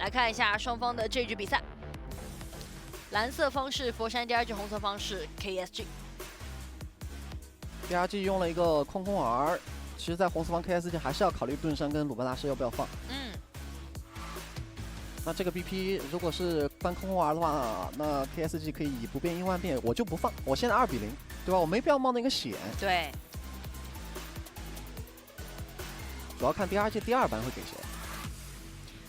来看一下双方的这局比赛，蓝色方是佛山 DRG， 红色方是 KSG。DRG 用了一个空空儿，其实，在红色方 KSG 还是要考虑盾山跟鲁班大师要不要放。那这个 BP 如果是搬空空儿的话，那 KSG 可以以不变应万变，我就不放，我现在2比0，对吧？我没必要冒那个险。对。主要看 DRG 第2班会给谁。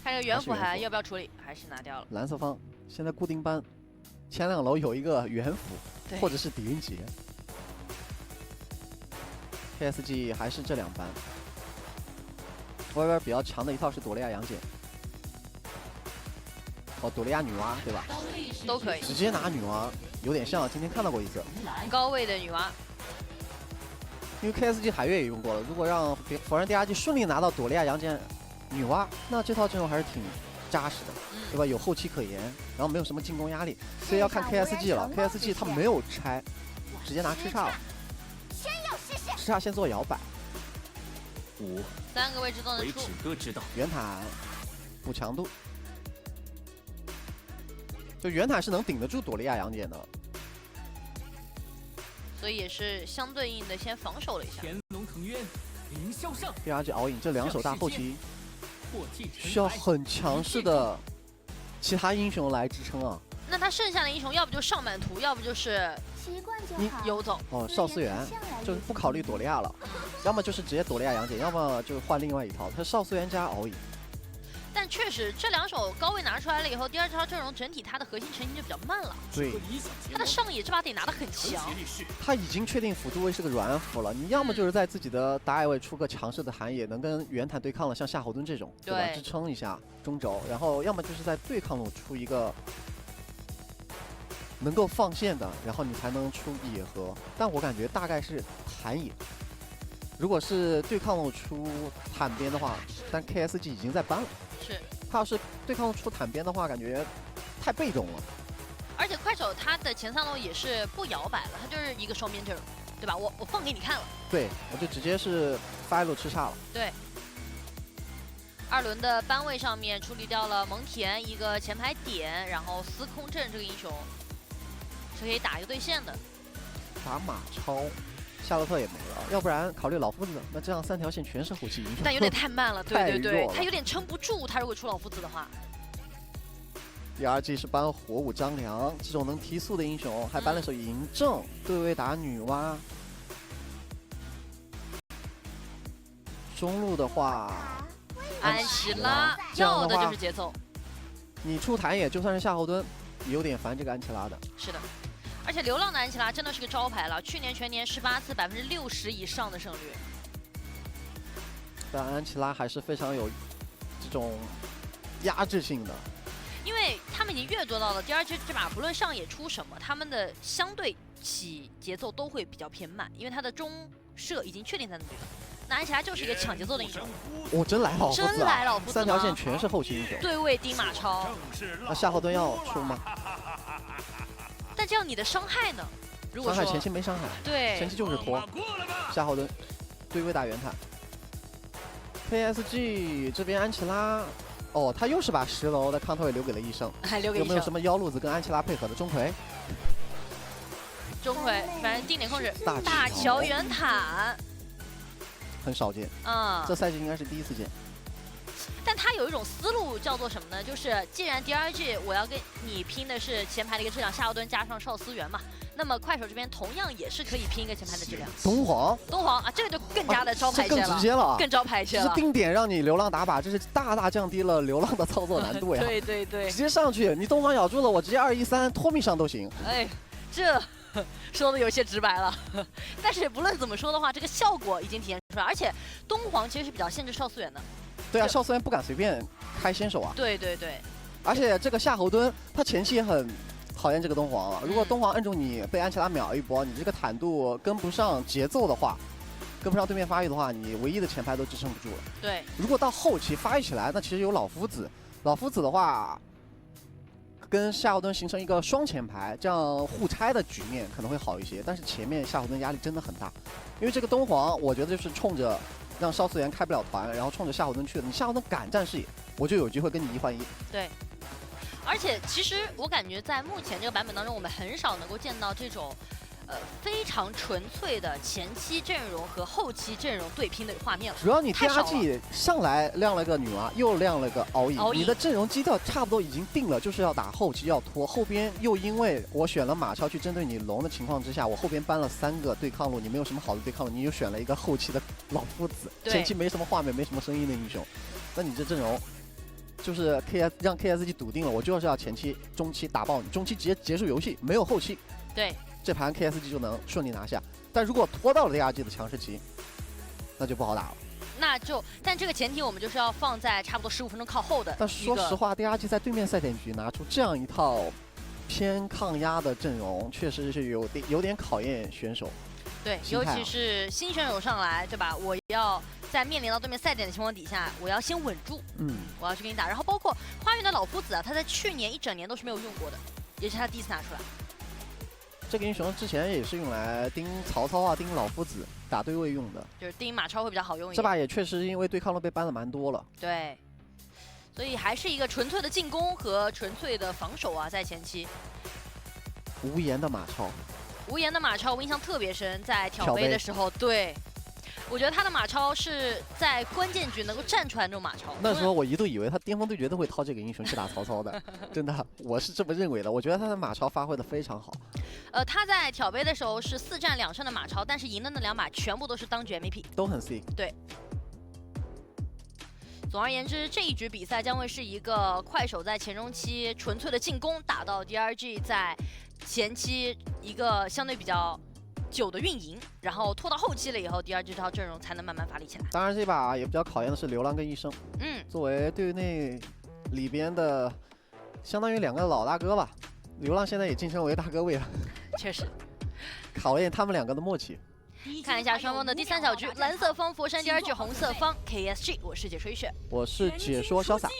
看这个元辅还要不要处理，还是拿掉了。蓝色方现在固定班，前2楼有一个元辅，或者是狄云杰。KSG 还是这2班。外边比较强的一套是朵莉亚杨戬。哦，朵莉亚女娲对吧？都可以。直接拿女娲，有点像今天看到过一次。高位的女娲。因为 KSG 海月也用过了，如果让佛山 DRG 顺利拿到朵莉亚杨戬、女娲，那这套阵容还是挺扎实的，对吧？有后期可言，然后没有什么进攻压力，所以要看 KSG 了。KSG 他没有拆，直接拿吃叉了。吃叉先做摇摆。5、3个位置都能出。圆坦补强度，就圆坦是能顶得住朵莉亚杨戬的。所以也是相对应的，先防守了一下。天龙腾渊，凌霄上。DRG 熬影这2手大后期，需要很强势的其他英雄来支撑啊。那他剩下的英雄，要不就上满图，要不就是你游走。哦，少思源就是不考虑朵莉亚了，要么就是直接朵莉亚杨戬，要么就换另外一套，他少思源加熬影。但确实，这2手高位拿出来了以后，第2套阵容整体它的核心成型就比较慢了。对，他的上野这把得拿得很强。他已经确定辅助位是个软辅了，你要么就是在自己的打野位出个强势的寒野，能跟元坦对抗了，像夏侯惇这种，对吧？支撑一下中轴，然后要么就是在对抗路出一个能够放线的，然后你才能出野核。但我感觉大概是寒野。如果是对抗路出坦边的话，但 KSG 已经在搬了。是，他要是对抗出坦边的话，感觉太被动了。而且快手他的前3楼也是不摇摆了，他就是一个双边阵容，对吧？我放给你看了。对，我就直接是发一路吃叉了。对。2轮的班位上面处理掉了蒙恬一个前排点，然后司空震这个英雄是可以打一个对线的。打马超。夏洛特也没了，要不然考虑老夫子，那这样3条线全是后期英雄，但有点太慢了，对对对，他有点撑不住，他如果出老夫子的话。DRG 是搬火舞张良这种能提速的英雄，还搬了手嬴政，对位打女娲。中路的话，安琪拉要的就是节奏。你出坦野就算是夏侯惇，有点烦这个安琪拉的。是的。而且流浪的安琪拉真的是个招牌了，去年全年18次60%以上的胜率。但安琪拉还是非常有这种压制性的，因为他们已经阅读到了DRG这把不论上野出什么，他们的相对起节奏都会比较偏慢，因为他的中射已经确定在那里了。那安琪拉就是一个抢节奏的英雄。哦，真来老夫子、啊，真来老夫子，3条线全是后期英雄。对位丁马超。那夏侯惇要出吗？但这样你的伤害呢？如果伤害前期没伤害，对，前期就是拖。夏侯惇对位打元坦。KSG 这边安琪拉，哦，他又是把10楼的康特位留给了医生，还留给有没有什么妖路子跟安琪拉配合的？钟馗，反正定点控制，大乔元坦，很少见啊，这赛季应该是第1次见。但他有一种思路叫做什么呢？就是既然 DRG 我要跟你拼的是前排的一个质量，夏侯惇加上少思源嘛，那么快手这边同样也是可以拼一个前排的质量。东皇啊，这个就更加的招牌些了，更直接了，更招牌些了。这是定点让你流浪打靶，这是大大降低了流浪的操作难度呀。对对对，直接上去，你东皇咬住了，我直接213拖命上都行。哎，这说的有些直白了，但是不论怎么说的话，这个效果已经体现出来，而且东皇其实是比较限制少思源的。对啊，少思源不敢随便开先手啊。对对对，而且这个夏侯惇他前期也很讨厌这个东皇啊。如果东皇摁住你被安琪拉秒一波，你这个坦度跟不上节奏的话，跟不上对面发育的话，你唯一的前排都支撑不住了。对，如果到后期发育起来，那其实有老夫子，老夫子的话跟夏侯惇形成一个双前排，这样互拆的局面可能会好一些。但是前面夏侯惇压力真的很大，因为这个东皇我觉得就是冲着让少思源开不了团，然后冲着夏侯惇去的。你夏侯惇敢占视野，我就有机会跟你1换1。对。而且其实我感觉在目前这个版本当中，我们很少能够见到这种。非常纯粹的前期阵容和后期阵容对拼的画面了。主要你 DRG 上来亮了个女娲，又亮了个敖乙，你的阵容基调差不多已经定了，就是要打后期要拖。后边又因为我选了马超去针对你龙的情况之下，我后边搬了3个对抗路，你没有什么好的对抗路，你又选了一个后期的老夫子，前期没什么画面、没什么声音的英雄，那你这阵容。就是 让 KSG 笃定了，我就是要前期、中期打爆你，中期直接结束游戏，没有后期。对。这盘 KSG 就能顺利拿下，但如果拖到了 DRG 的强势期，那就不好打了。但这个前提我们就是要放在差不多15分钟靠后的。但说实话 ，DRG 在对面赛点局拿出这样一套偏抗压的阵容，确实是有点考验选手。对，尤其是新选手上来，对吧？我要在面临到对面赛点的情况底下，我要先稳住，我要去跟你打。然后包括花园的老夫子啊，他在去年1整年都是没有用过的，也是他第一次拿出来。这个英雄之前也是用来盯曹操啊、盯老夫子打对位用的，就是盯马超会比较好用一点。这把也确实因为对抗路被搬了蛮多了。对，所以还是一个纯粹的进攻和纯粹的防守啊，在前期。无言的马超，无言的马超我印象特别深，在挑杯的时候，对。我觉得他的马超是在关键局能够站出来那种马超。那时候我一度以为他巅峰对决都会掏这个英雄去打曹操的，真的，我是这么认为的。我觉得他的马超发挥的非常好。他在挑杯的时候是4战2胜的马超，但是赢的那2把全部都是当局 MVP， 都很 C。对。总而言之，这一局比赛将会是一个快手在前中期纯粹的进攻，打到 DRG 在前期一个相对比较久的运营，然后拖到后期了以后，DRG 这套阵容才能慢慢发力起来。当然，这把也比较考验的是流浪跟医生。作为队内里边的相当于2个老大哥吧，流浪现在也晋升为大哥位了。确实，考验他们2个的默契。看一下双方的第3小局，蓝色方佛山 DRG， 红色方 KSG。我是解说一雪，我是解说潇洒。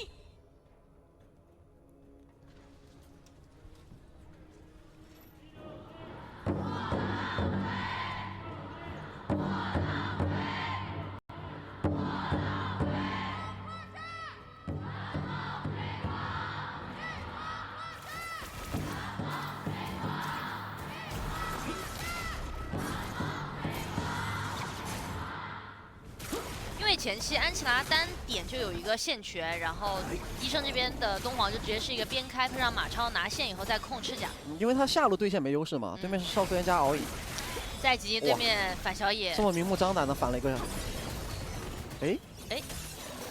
因为前期安琪拉单点就有一个线权，然后医生这边的东皇就直接是一个边开，配上马超拿线以后再控吃甲。因为他下路对线没优势嘛，对面是少苏岩加敖乙，再集对面反小野，这么明目张胆的反了一个，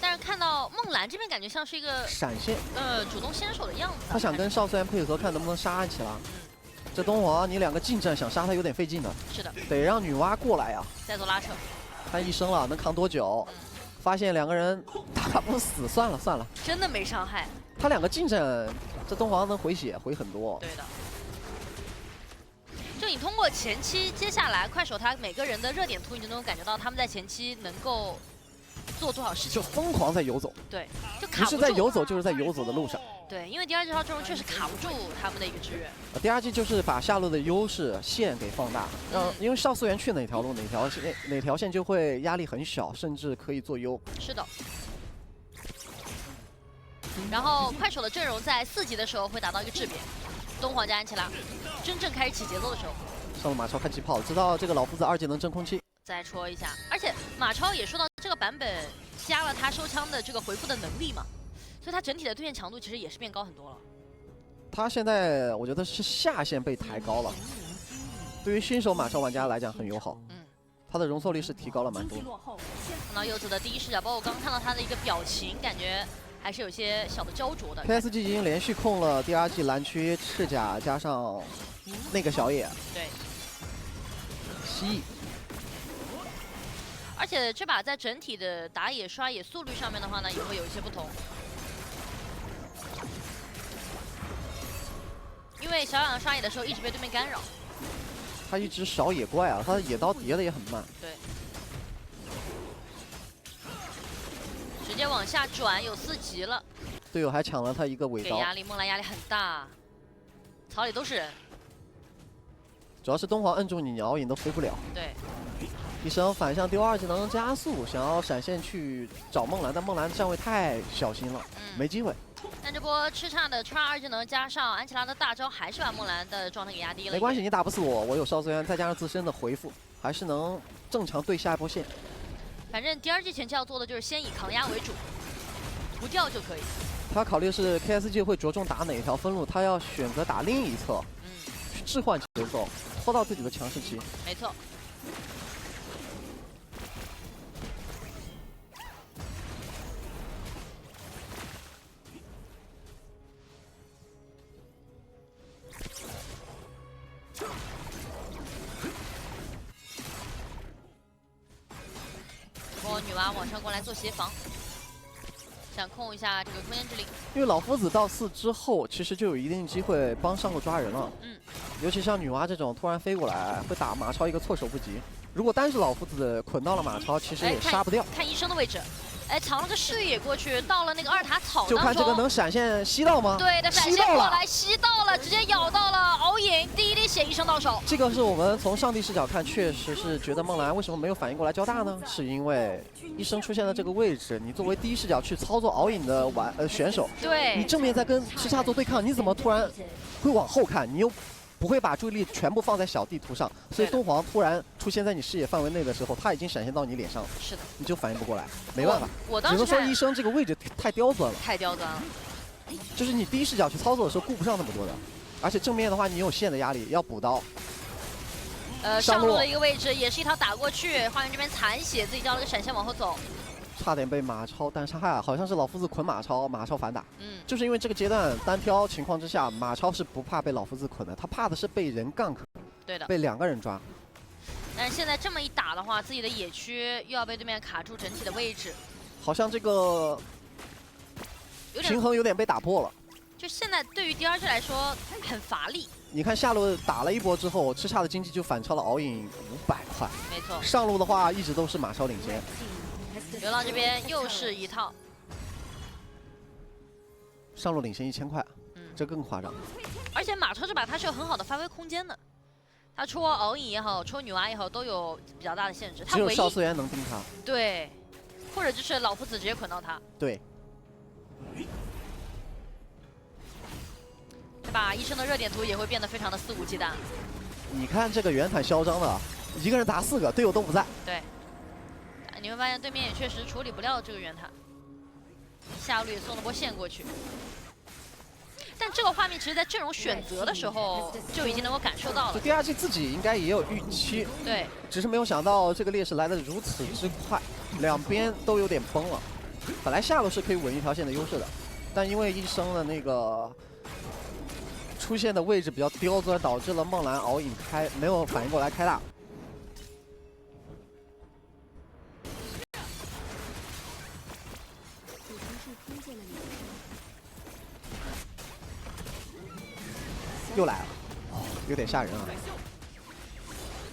但是看到梦兰这边感觉像是一个闪现，主动先手的样子。他想跟少苏岩配合，看能不能杀安琪拉。这东皇你2个近战想杀他有点费劲的，是的，得让女娲过来呀。再做拉扯。他1升了，能扛多久？发现2个人打不死，算了算了，真的没伤害。他2个近战，这东皇能回血回很多。对的。就你通过前期，接下来快手他每个人的热点图，你就能够感觉到他们在前期能够做多少事情，就疯狂在游走。对，就卡不住。不是在游走，就是在游走的路上。对，因为DRG 这套阵容确实卡不住他们的一个支援。DRG 就是把下路的优势线给放大，因为少苏岩去哪条路哪条线就会压力很小，甚至可以做优。是的。然后快手的阵容在4级的时候会达到一个质变，东皇加安琪拉真正开始起节奏的时候。上路马超看气泡，知道这个老夫子2技能真空期。再戳一下，而且马超也说到这个版本加了他收枪的这个回复的能力嘛。所以他整体的对线强度其实也是变高很多了。他现在我觉得是下限被抬高了，对于新手马超玩家来讲很友好。他的容错率是提高了蛮多。看到柚子的第一视角，包括我刚看到他的一个表情，感觉还是有些小的焦灼的。KSG 已经连续控了DRG蓝区赤甲加上那个小野。对。蜥蜴。而且这把在整体的打野刷野速率上面的话呢，也会有一些不同。因为小养刷野的时候一直被对面干扰，他一直少野怪啊，他的野刀叠的也很慢。对，直接往下转，有4级了。队友还抢了他一个尾刀，给压力，梦兰压力很大，草里都是人。主要是东皇摁住你，你敖影都飞不了。对，医生反向丢二技能加速，想要闪现去找梦兰，但梦兰的站位太小心了，没机会。但这波吃叉的穿二技能加上安琪拉的大招，还是把梦兰的状态给压低了。没关系，你打不死我，我有少资源，再加上自身的回复，还是能正常对下一波线。反正第二季前期要做的就是先以抗压为主，不掉就可以。他考虑是 KSG 会着重打哪一条分路，他要选择打另一侧，去置换节奏，拖到自己的强势期。没错。女娲往上过来做协防，想控一下这个空间之灵。因为老夫子到4之后，其实就有一定机会帮上路抓人了。尤其像女娲这种突然飞过来，会打马超一个措手不及。如果单是老夫子捆到了马超，其实也杀不掉。看医生的位置，哎，藏了个视野过去，到了那个二塔草当中。就看这个能闪现吸到吗？对的，闪现过来吸到了，直接咬到了敖影，第一滴血医生到手。这个是我们从上帝视角看，确实是觉得梦兰为什么没有反应过来交大呢？是因为医生出现的这个位置，你作为第一视角去操作敖影的选手，对，你正面在跟吃叉做对抗，你怎么突然会往后看？你又不会把注意力全部放在小地图上，所以东皇突然出现在你视野范围内的时候，他已经闪现到你脸上了，是的，你就反应不过来，没办法，我当时只能说医生这个位置太刁钻了，太刁钻了，就是你第一视角去操作的时候顾不上那么多的，而且正面的话你有线的压力，要补刀。上路的一个位置也是一套打过去，花园这边残血，自己交了个闪现往后走。差点被马超单杀害，好像是老夫子捆马超，马超反打。就是因为这个阶段单挑情况之下，马超是不怕被老夫子捆的，他怕的是被人gank。对的。被2个人抓。但是现在这么一打的话，自己的野区又要被对面卡住整体的位置，好像这个平衡有点被打破了。就现在对于 DRG 来说很乏力。你看下路打了一波之后，吃叉的经济就反超了敖影500块。没错。上路的话一直都是马超领先。流浪这边又是一套，上路领先1000块，这更夸张。而且马超这把他是有很好的发挥空间的，他戳敖影也好，戳女娲也好，都有比较大的限制。他只有少资源能盯他。对，或者就是老夫子直接捆到他。对。这把医生的热点图也会变得非常的肆无忌惮。你看这个圆坦嚣张的，一个人打4个，队友都不在。对。你会发现对面也确实处理不了这个圆塔，下路也送了波线过去。但这个画面其实，在阵容选择的时候就已经能够感受到了。第二季自己应该也有预期，对，只是没有想到这个劣势来得如此之快，两边都有点崩了。本来下路是可以稳一条线的优势的，但因为医生的那个出现的位置比较刁钻，导致了梦兰敖影没有反应过来开大。又来了，有点吓人啊！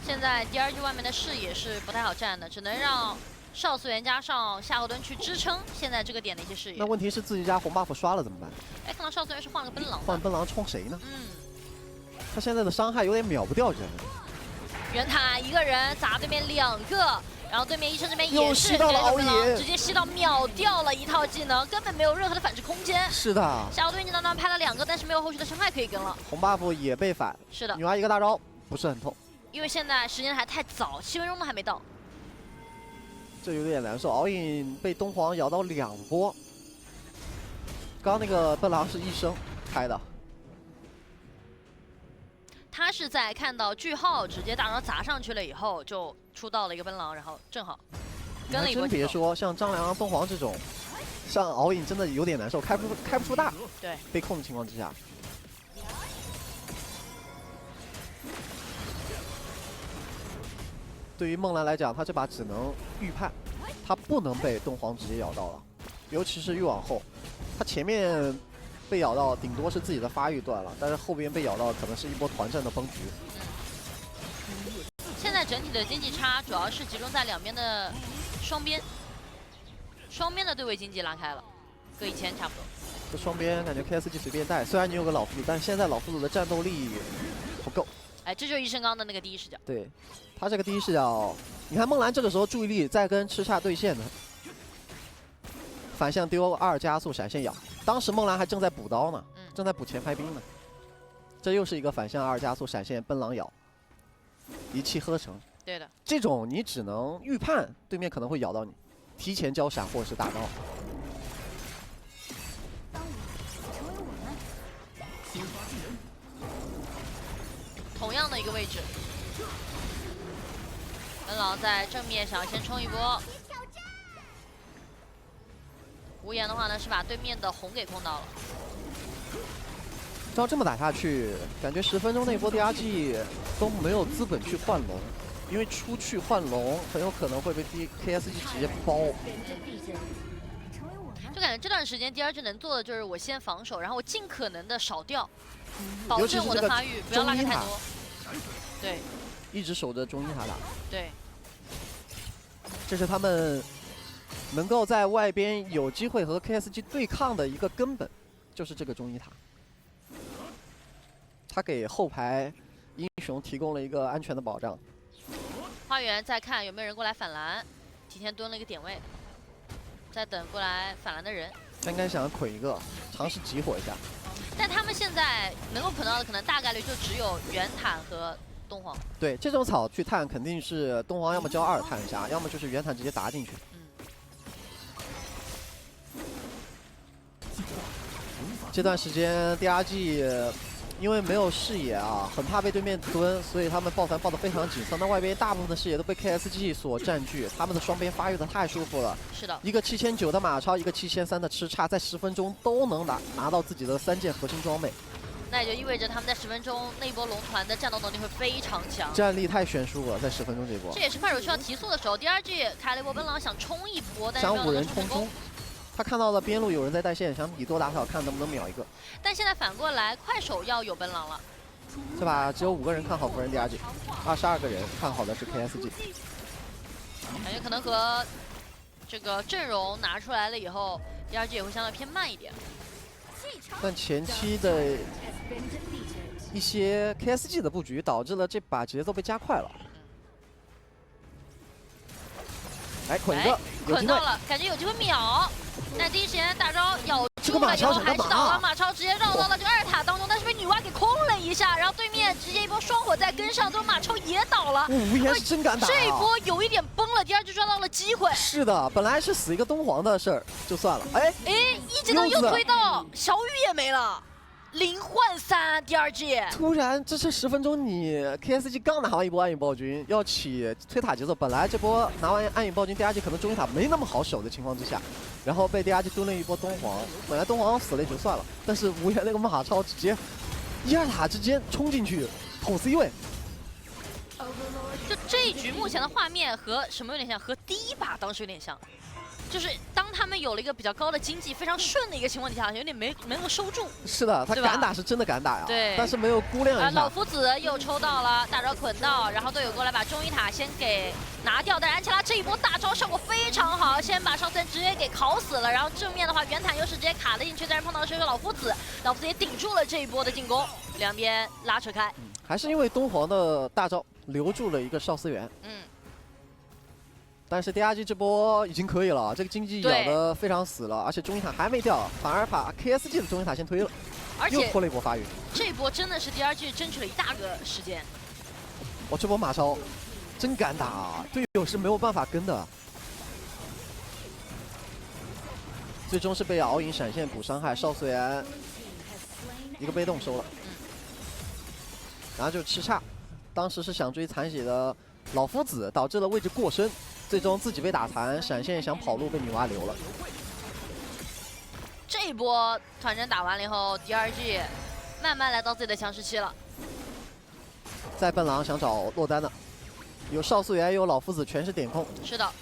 现在第二局外面的视野是不太好站的，只能让少素颜加上夏侯惇去支撑现在这个点的一些视野。那问题是自己家红 buff 刷了怎么办？哎，看到少素颜是换了个奔狼，换奔狼冲谁呢？他现在的伤害有点秒不掉人。圆塔一个人砸对面2个。然后对面医生这边也是吸到了敖影，直接吸到秒掉了一套技能，根本没有任何的反制空间。是的，夏侯惇技能当拍了2个，但是没有后续的伤害可以跟了。红 buff 也被反，是的。女娲一个大招不是很痛，因为现在时间还太早，7分钟都还没到，这有点难受。敖影被东皇咬到2波，刚刚那个奔狼是医生开的。他是在看到句号直接大招砸上去了以后，就出到了一个奔狼，然后正好跟了一波。真别说，像张良、东皇这种，像敖影真的有点难受，开不出大。对，被控的情况之下，对于梦兰来讲，他这把只能预判，他不能被东皇直接咬到了，尤其是越往后，他前面。被咬到顶多是自己的发育断了，但是后边被咬到可能是一波团战的崩局。现在整体的经济差主要是集中在两边的双边的对位经济拉开了，跟以前差不多。这双边感觉 KSG 随便带，虽然你有个老夫子，但现在老夫子的战斗力不够。哎，这就是医生刚的那个第一视角。对，他这个第一视角，你看梦兰这个时候注意力在跟赤煞对线呢，反向丢2加速闪现咬，当时梦兰还正在补刀呢，正在补前排兵呢，这又是一个反向2加速闪现奔狼咬，一气呵成。对的，这种你只能预判对面可能会咬到你，提前交闪或者是大招。同样的一个位置，本狼在正面想要先冲一波。无言的话呢，是把对面的红给控到了。照这么打下去，感觉10分钟那波 DRG 都没有资本去换龙，因为出去换龙很有可能会被 KSG 直接包。就感觉这段时间 DRG 能做的就是我先防守，然后我尽可能的少掉，保证我的发育不要拉开太多。对，一直守着中一塔打。对，这是他们能够在外边有机会和 KSG 对抗的一个根本，就是这个中一塔。他给后排英雄提供了一个安全的保障。花园在看有没有人过来反蓝，提前蹲了一个点位，在等过来反蓝的人。他应该想捆一个，尝试集火一下。但他们现在能够捆到的可能大概率就只有圆坦和东皇。对，这种草去探肯定是东皇要么交2探一下，要么就是圆坦直接打进去。这段时间 DRG 因为没有视野啊，很怕被对面蹲，所以他们抱团抱得非常紧凑。那外边大部分的视野都被 KSG 所占据，他们的双边发育的太舒服了。是的，一个7900的马超，一个7300的吃叉，在10分钟都能拿到自己的3件核心装备。那也就意味着他们在10分钟那一波龙团的战斗能力会非常强，战力太悬殊了，在10分钟这一波。这也是快手需要提速的时候。DRG 开了一波奔狼想冲一波，但是没有想5人能成功。他看到了边路有人在带线，想以多打少，看能不能秒一个。但现在反过来，快手要有奔狼了。这把只有5个人看好夫人 DRG，22个人看好的是 KSG。感觉可能和这个阵容拿出来了以后 ，DRG 也会相对偏慢一点。但前期的一些 KSG 的布局导致了这把节奏被加快了。来捆一个，捆到了，感觉有机会秒。但第一时间大招咬住了以后还是倒了，马超直接绕到了这个2塔当中，但是被女娲给空了一下，然后对面直接一波双火再跟上，之后马超也倒了。无言是真敢打、啊，这一波有一点崩了，DRG抓到了机会。是的，本来是死一个东皇的事儿就算了，哎，一技能又推到，小雨也没了。0换3 ，DRG 突然这10分钟，你 KSG 刚拿完一波暗影暴君，要起推塔节奏。本来这波拿完暗影暴君 ，DRG 可能中一塔没那么好守的情况之下，然后被 DRG 蹲了一波东皇。本来东皇死了也就算了，但是无言那个马超直接1、2塔之间冲进去捅 C 位。就这一局目前的画面和什么有点像？和第一把当时有点像。就是当他们有了一个比较高的经济非常顺的一个情况底下，有点没能够收住。是的，他敢打是真的敢打呀，对，但是没有估量一下。老夫子又抽到了大招捆到，然后队友过来把中一塔先给拿掉，但是安琪拉这一波大招效果非常好，先把上层直接给烤死了。然后正面的话，圆坦又是直接卡了进去，但是碰到的是一个老夫子，老夫子也顶住了这一波的进攻，两边拉扯开。还是因为东皇的大招留住了一个少司源。但是 DRG 这波已经可以了，这个经济咬得非常死了，而且中一塔还没掉，反而把 KSG 的中一塔先推了，而且又拖了一波发育。这一波真的是 DRG 争取了一大个时间。哇，这波马超真敢打啊，队友是没有办法跟的。最终是被敖影闪现补伤害，少司源一个被动收了。然后就吃叉，当时是想追残血的老夫子，导致了位置过深。最终自己被打残，闪现想跑路被女娲留了。这一波团战打完了以后 ，DRG 慢慢来到自己的强势期了。在笨狼想找落单的，有少司源，也有老夫子，全是点控。是的，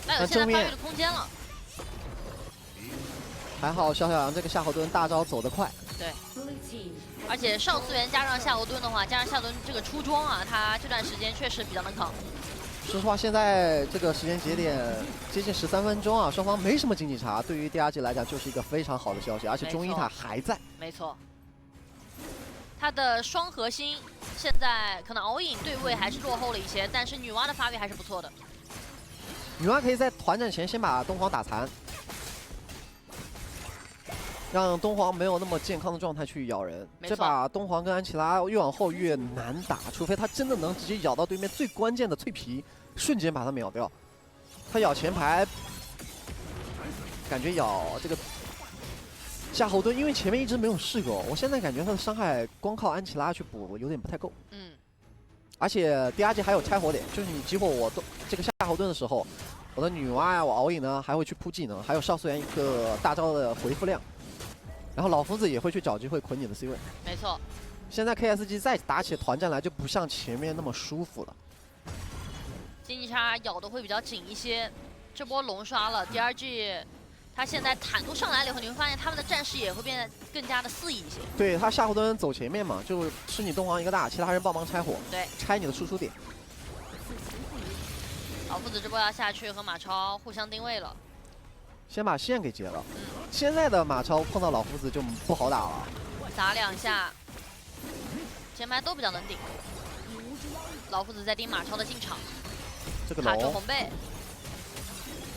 那有现在发育的空间了。还好小小杨这个夏侯惇大招走得快。对。而且少司源加上夏侯惇的话，加上夏侯惇这个出装啊，他这段时间确实比较能扛。说实话，现在这个时间节点接近13分钟啊，双方没什么经济差，对于 DRG 来讲就是一个非常好的消息，而且中一塔还在。没错，他的双核心现在可能敖影对位还是落后了一些，但是女娲的发育还是不错的。女娲可以在团战前先把东皇打残，让东皇没有那么健康的状态去咬人。没错这把东皇跟安琪拉越往后越难打，除非他真的能直接咬到对面最关键的脆皮，瞬间把他秒掉。他咬前排，感觉咬这个夏侯惇，因为前面一直没有试过，我现在感觉他的伤害光靠安琪拉去补有点不太够。嗯，而且第二季还有拆火点，就是你激活我这个夏侯惇的时候，我的女娲呀，我敖影呢还会去铺技能，还有少素颜一个大招的回复量，然后老夫子也会去找机会捆你的 C 位。没错。现在 KSG 再打起团战来就不像前面那么舒服了。竞技差咬的会比较紧一些，这波龙刷了 DRG。他现在坦度上来了以后，你会发现他们的战士也会变得更加的肆意一些。对他夏侯惇走前面嘛，就吃你东皇一个大，其他人帮忙拆火，对，拆你的输出点。老夫子这波要下去和马超互相定位了，先把线给截了。现在的马超碰到老夫子就不好打了，打2下，前排都比较能顶。老夫子在盯马超的进场，这个卡住龙红贝。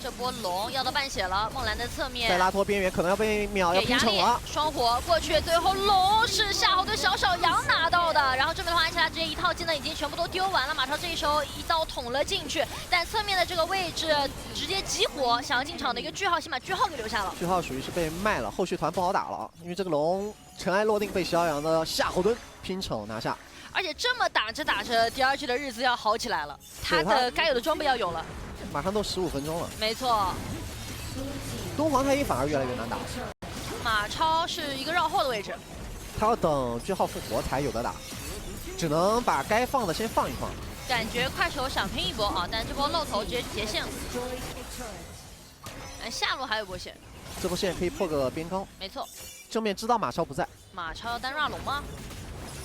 这波龙要到半血了，梦兰的侧面在拉脱边缘可能要被秒，要给压力拼场了。，双火过去，最后龙是夏侯惇小小羊拿到的。然后这边的话，安琪拉直接一套技能已经全部都丢完了，马超这一手一刀捅了进去，但侧面的这个位置直接集火，想要进场的一个句号，先把句号给留下了。句号属于是被卖了，后续团不好打了，因为这个龙尘埃落定被逍遥的夏侯惇拼丑拿下。而且这么打着打着，第二局的日子要好起来了，他对他的该有的装备要有了。马上都15分钟了，没错，东皇太一反而越来越难打，马超是一个绕后的位置。他要等句号复活才有的打，只能把该放的先放一放。感觉快手想拼一波啊，但这波露头直接截线了。下路还有波线，这波线可以破个边高，没错。正面知道马超不在，马超要单 run 龙吗？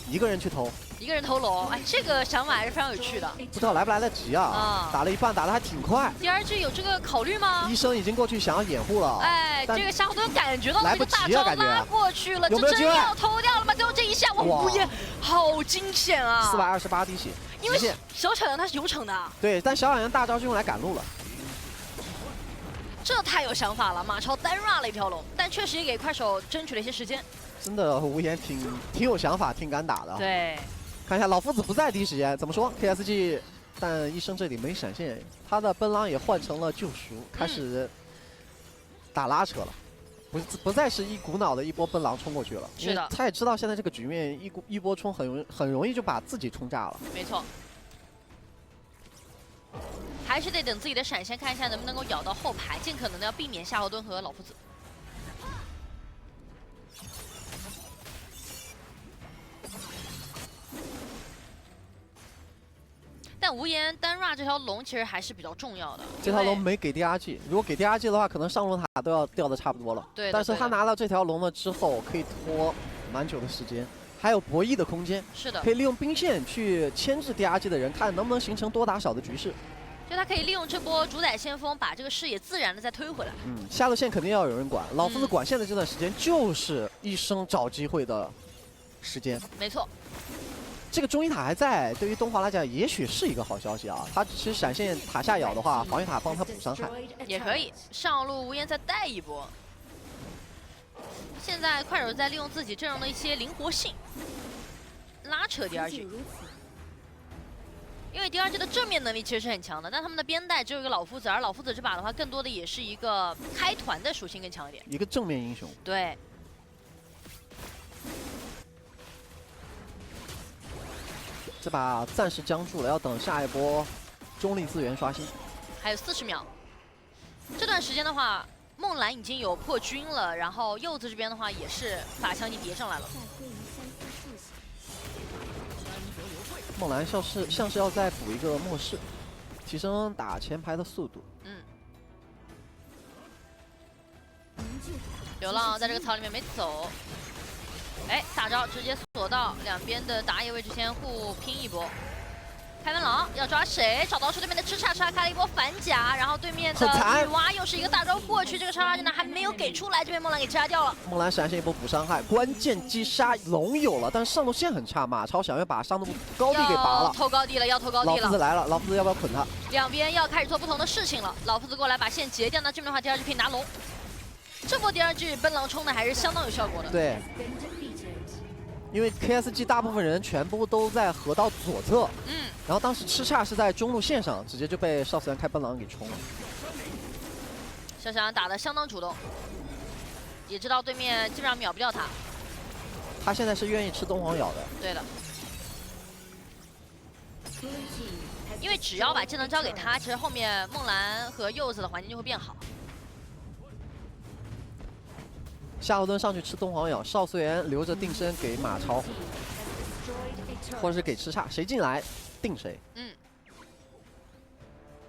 一个人去投，一个人投龙，哎，这个想法还是非常有趣的。不知道来不来得及啊？打了一半，打得还挺快。DRG 有这个考虑吗？医生已经过去想要掩护了，哎，这个夏侯惇感觉到来这个大不及啊感觉招拉过去了，有没有机会这真要偷掉了吗？最后这一下，哇，无言，好惊险啊！428滴血，因为极限小小羊他是有惩的，对，但小小羊大招是用来赶路了。这太有想法了。马超单 run 了一条龙，但确实也给快手争取了一些时间。真的，无言挺有想法，挺敢打的。对，看一下老夫子不在第一时间怎么说 ？KSG， 但医生这里没闪现，他的奔狼也换成了救赎，开始打拉扯了，不再是一股脑的一波奔狼冲过去了。是的，因为他也知道现在这个局面一波冲很容易就把自己冲炸了。没错。还是得等自己的闪现，看一下能不能够咬到后排，尽可能的要避免夏侯惇和老夫子。但无言单 run 这条龙其实还是比较重要的。这条龙没给 DRG， 如果给 DRG 的话，可能上路塔都要掉的差不多了。对。但是他拿到这条龙了之后，可以拖蛮久的时间，还有博弈的空间。是的。可以利用兵线去牵制 DRG 的人，看能不能形成多打少的局势。就他可以利用这波主宰先锋，把这个视野自然的再推回来。下路线肯定要有人管，老夫子管线的这段时间就是医生找机会的时间。没错。这个中医塔还在，对于东华来讲，也许是一个好消息啊。他其实闪现塔下咬的话，防御塔帮他补伤害也可以。上路无言再带一波。现在快手在利用自己阵容的一些灵活性，拉扯 DRG。因为 DRG 的正面能力其实是很强的，但他们的边带只有一个老夫子，而老夫子这把的话，更多的也是一个开团的属性更强一点，一个正面英雄。对。这把暂时僵住了，要等下一波中立资源刷新。还有40秒，这段时间的话，梦兰已经有破军了，然后柚子这边的话也是法枪已经叠上来了。梦兰像是要再补一个末世，提升打前排的速度。流浪在这个草里面没走，哎，大招直接锁到两边的打野位置，先互拼一波。开门狼要抓谁？找到是对面的吃叉叉开了一波反甲，然后对面的很残女娲又是一个大招过去，这个叉叉技能还没有给出来，这边梦兰给杀掉了。梦兰闪现一波补伤害，关键击杀龙有了，但是上路线很差，马超想要把上路高地给拔要了。偷高地了，要偷高老地了。夫子来了，老夫子要不要捆他？两边要开始做不同的事情了。老夫子过来把线截掉，那这边的话第二局可以拿龙。这波第二局奔狼冲的还是相当有效果的。对。因为 KSG 大部分人全部都在河道左侧，然后当时吃叉是在中路线上，直接就被少斯人开奔狼给冲了。小小打得相当主动，也知道对面基本上秒不掉他。他现在是愿意吃东皇咬的。对的。因为只要把技能交给他，其实后面梦兰和柚子的环境就会变好。夏侯惇上去吃东皇咬，少虽然留着定身给马超，或者是给吃叉，谁进来定谁。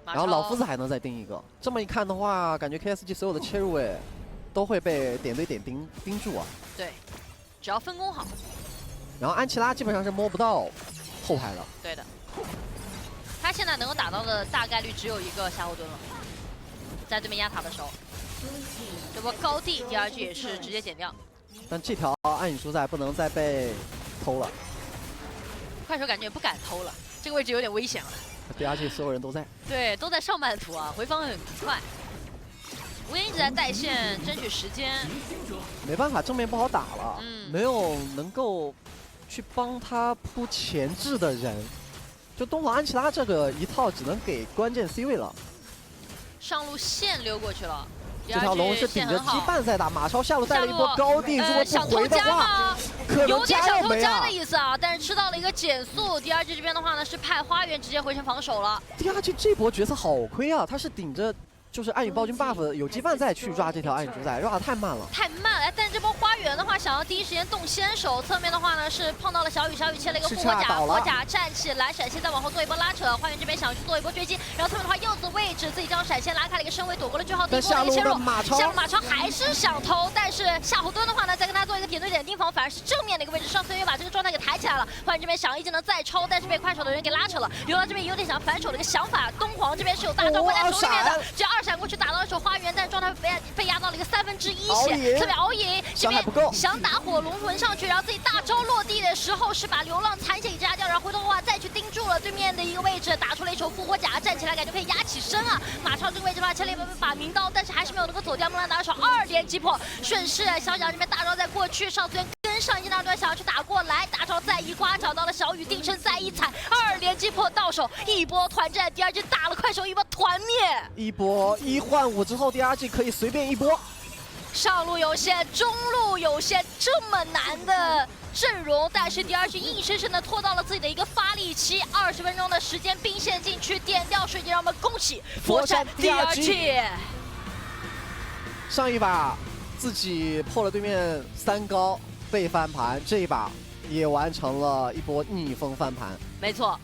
然后老夫子还能再定一个。这么一看的话，感觉 KSG 所有的切入位都会被点对点盯住啊。对，只要分工好。然后安琪拉基本上是摸不到后排了。对的。他现在能够打到的大概率只有一个夏侯惇了，在对面压塔的时候。这波高地第二局也是直接减掉，但这条暗影主宰不能再被偷了。快手感觉也不敢偷了，这个位置有点危险了。第二局所有人都在，对，都在上半图啊，回防很快。无言一直在带线争取时间，没办法，正面不好打了，没有能够去帮他铺前置的人，就东皇安琪拉这个一套只能给关键 C 位了。上路线溜过去了。这条龙是顶着羁绊在打，马超下路带了一波高地，如果不回的话，可能有点想偷家家的意思啊，但是吃到了一个减速。第二局这边的话呢，是派花园直接回城防守了。第二局这波角色好亏啊，他是顶着就是暗影暴君 buff 有羁绊再去抓这条暗影主宰，抓的太慢了。太慢了，但这波花园的话，想要第一时间动先手，侧面的话呢是碰到了小雨，小雨切了一个复活甲，复活甲站起来，闪现再往后做一波拉扯。花园这边想要去做一波追击，然后侧面的话柚子位置自己将闪现拉开了一个身位，躲过了最后第一波的一个切入。下路马超还是想偷，但是夏侯惇的话呢，再跟他做一个点对点盯防，反而是正面的一个位置，上次又把这个状态给抬起来了。花园这边想要一技能再抽，但是被快手的人给拉扯了。流浪这边有点想反手的一个想法，东皇这边是有大招关在手里面的，只要二闪过去打到一手花园，但是状态被压到了一个1/3血，特别熬赢，这边想打火龙魂上去，然后自己大招落地的时候是把流浪残血给杀掉，然后回头的话再去盯住了对面的一个位置，打出了一手复活甲，站起来感觉可以压起身啊。马超这个位置的话，切了一把明刀，但是还是没有能够走掉。梦兰打手2连击破，顺势小小这边大招再过去，少资源跟上一大段想要去打过来，大招再一刮找到了小雨，定身再一踩，2连击破到手，一波团战，第二局打了快手一波团灭，一波1换5之后，第二季可以随便一波。上路有限，中路有限，这么难的阵容，但是第二局硬生生的拖到了自己的一个发力期，20分钟的时间，兵线进去点掉水晶，让我们恭喜佛山第二季。上一把自己破了对面3高被翻盘，这一把也完成了一波逆风翻盘。没错，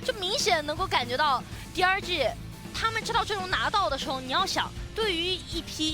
就明显能够感觉到第二季他们这套阵容拿到的时候，你要想对于一批